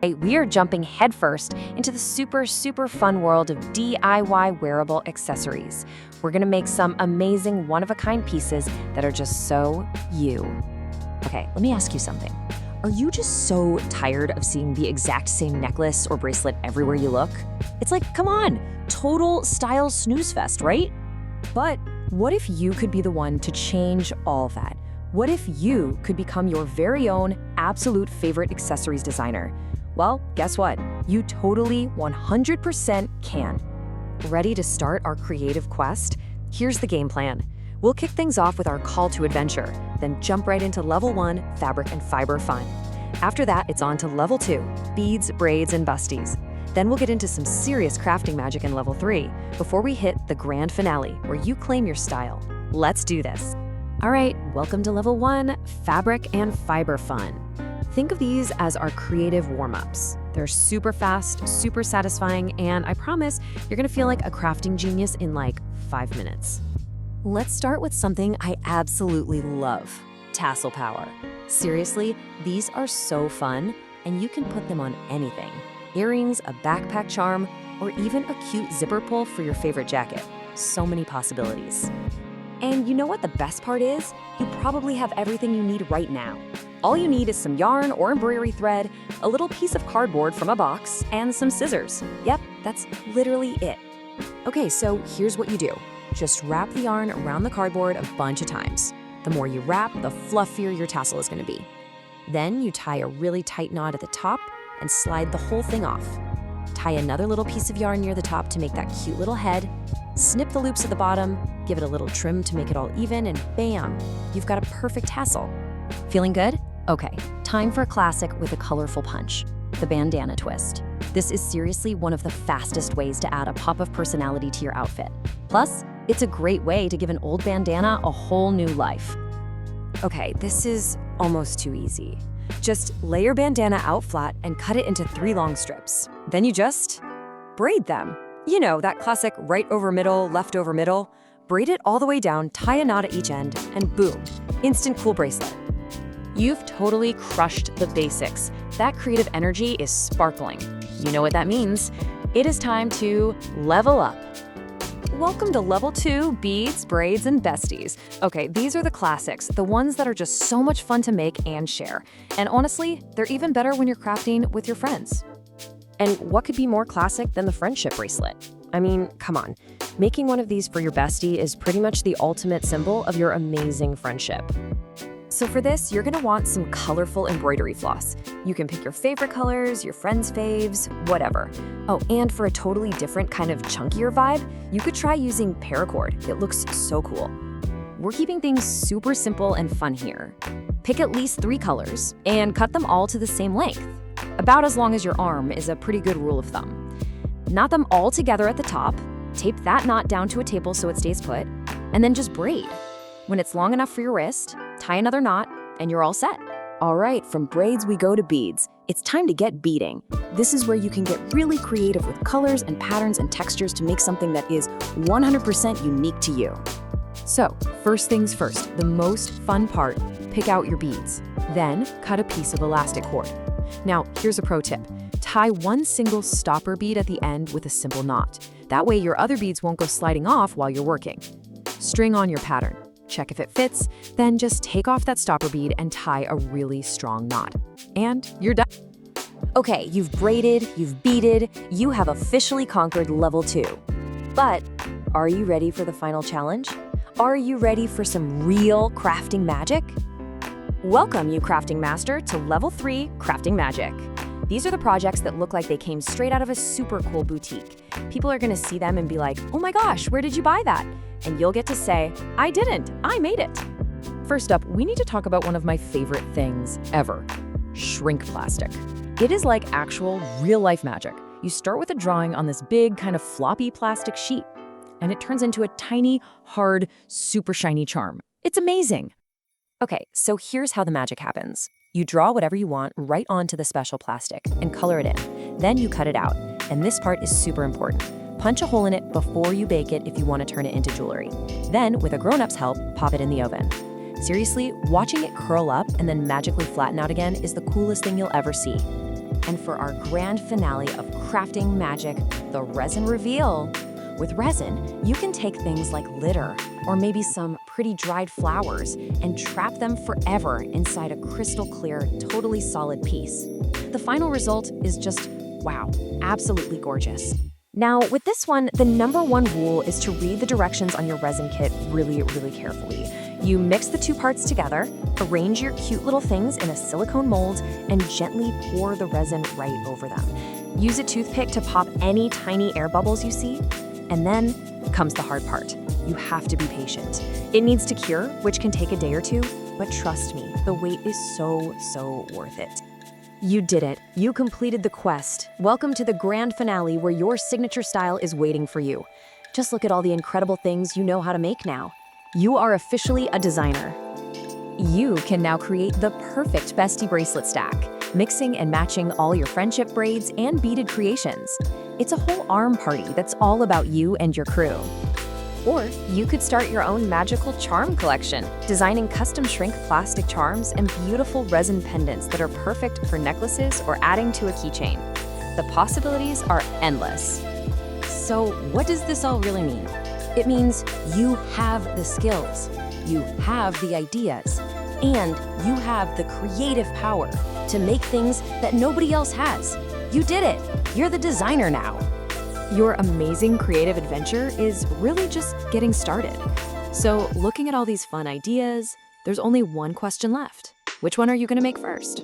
We are jumping headfirst into the super fun world of DIY wearable accessories. We're gonna make some amazing one-of-a-kind pieces that are just so you. Okay, let me ask you something. Are you just so tired of seeing the exact same necklace or bracelet everywhere you look? It's like, come on, total style snooze fest, right? But what if you could be the one to change all that? What if you could become your very own absolute favorite accessories designer? Well, guess what? You totally 100% can. Ready to start our creative quest? Here's the game plan. We'll kick things off with our call to adventure, then jump right into level 1, fabric and fiber fun. After that, it's on to level 2, beads, braids, and busties. Then we'll get into some serious crafting magic in level 3, before we hit the grand finale, where you claim your style. Let's do this. All right, welcome to level 1, fabric and fiber fun. Think of these as our creative warm-ups. They're super fast, super satisfying, and I promise you're gonna feel like a crafting genius in like 5 minutes. Let's start with something I absolutely love, tassel power. Seriously, these are so fun, and you can put them on anything. Earrings, a backpack charm, or even a cute zipper pull for your favorite jacket. So many possibilities. And you know what the best part is? You probably have everything you need right now. All you need is some yarn or embroidery thread, a little piece of cardboard from a box, and some scissors. Yep, that's literally it. Okay, so here's what you do. Just wrap the yarn around the cardboard a bunch of times. The more you wrap, the fluffier your tassel is gonna be. Then you tie a really tight knot at the top and slide the whole thing off. Tie another little piece of yarn near the top to make that cute little head. Snip the loops at the bottom, give it a little trim to make it all even, and bam, you've got a perfect tassel. Feeling good? Okay, time for a classic with a colorful punch, the bandana twist. This is seriously one of the fastest ways to add a pop of personality to your outfit. Plus, it's a great way to give an old bandana a whole new life. Okay, this is almost too easy. Just lay your bandana out flat and cut it into 3 long strips. Then you just braid them. You know, that classic right over middle, left over middle. Braid it all the way down, tie a knot at each end, and boom, instant cool bracelet. You've totally crushed the basics. That creative energy is sparkling. You know what that means. It is time to level up. Welcome to level 2, beads, braids, and besties. Okay, these are the classics, the ones that are just so much fun to make and share. And honestly, they're even better when you're crafting with your friends. And what could be more classic than the friendship bracelet? I mean, come on. Making one of these for your bestie is pretty much the ultimate symbol of your amazing friendship. So for this, you're gonna want some colorful embroidery floss. You can pick your favorite colors, your friends' faves, whatever. Oh, and for a totally different kind of chunkier vibe, you could try using paracord. It looks so cool. We're keeping things super simple and fun here. Pick at least 3 colors and cut them all to the same length. About as long as your arm is a pretty good rule of thumb. Knot them all together at the top, tape that knot down to a table so it stays put, and then just braid. When it's long enough for your wrist, tie another knot, and you're all set. All right, from braids we go to beads. It's time to get beading. This is where you can get really creative with colors and patterns and textures to make something that is 100% unique to you. So, first things first, the most fun part, pick out your beads. Then, cut a piece of elastic cord. Now, here's a pro tip. Tie one single stopper bead at the end with a simple knot. That way your other beads won't go sliding off while you're working. String on your pattern. Check if it fits, then just take off that stopper bead and tie a really strong knot. And you're done. Okay, you've braided, you've beaded, you have officially conquered level 2. But are you ready for the final challenge? Are you ready for some real crafting magic? Welcome, you crafting master, to level 3 crafting magic. These are the projects that look like they came straight out of a super cool boutique. People are gonna see them and be like, oh my gosh, where did you buy that? And you'll get to say, I didn't, I made it. First up, we need to talk about one of my favorite things ever, shrink plastic. It is like actual real-life magic. You start with a drawing on this big kind of floppy plastic sheet, and it turns into a tiny, hard, super shiny charm. It's amazing. Okay, so here's how the magic happens. You draw whatever you want right onto the special plastic and color it in. Then you cut it out, and this part is super important. Punch a hole in it before you bake it if you want to turn it into jewelry. Then, with a grown-up's help, pop it in the oven. Seriously, watching it curl up and then magically flatten out again is the coolest thing you'll ever see. And for our grand finale of crafting magic, the resin reveal. With resin, you can take things like litter or maybe some pretty dried flowers and trap them forever inside a crystal clear, totally solid piece. The final result is just, wow, absolutely gorgeous. Now, with this one, the number one rule is to read the directions on your resin kit really, really carefully. You mix the two parts together, arrange your cute little things in a silicone mold, and gently pour the resin right over them. Use a toothpick to pop any tiny air bubbles you see. And then comes the hard part. You have to be patient. It needs to cure, which can take a day or two, but trust me, the wait is so worth it. You did it. You completed the quest. Welcome to the grand finale where your signature style is waiting for you. Just look at all the incredible things you know how to make now. You are officially a designer. You can now create the perfect bestie bracelet stack, mixing and matching all your friendship braids and beaded creations. It's a whole arm party that's all about you and your crew. Or you could start your own magical charm collection, designing custom shrink plastic charms and beautiful resin pendants that are perfect for necklaces or adding to a keychain. The possibilities are endless. So what does this all really mean? It means you have the skills, you have the ideas, and you have the creative power to make things that nobody else has. You did it! You're the designer now. Your amazing creative adventure is really just getting started. So, looking at all these fun ideas, there's only one question left. Which one are you going to make first?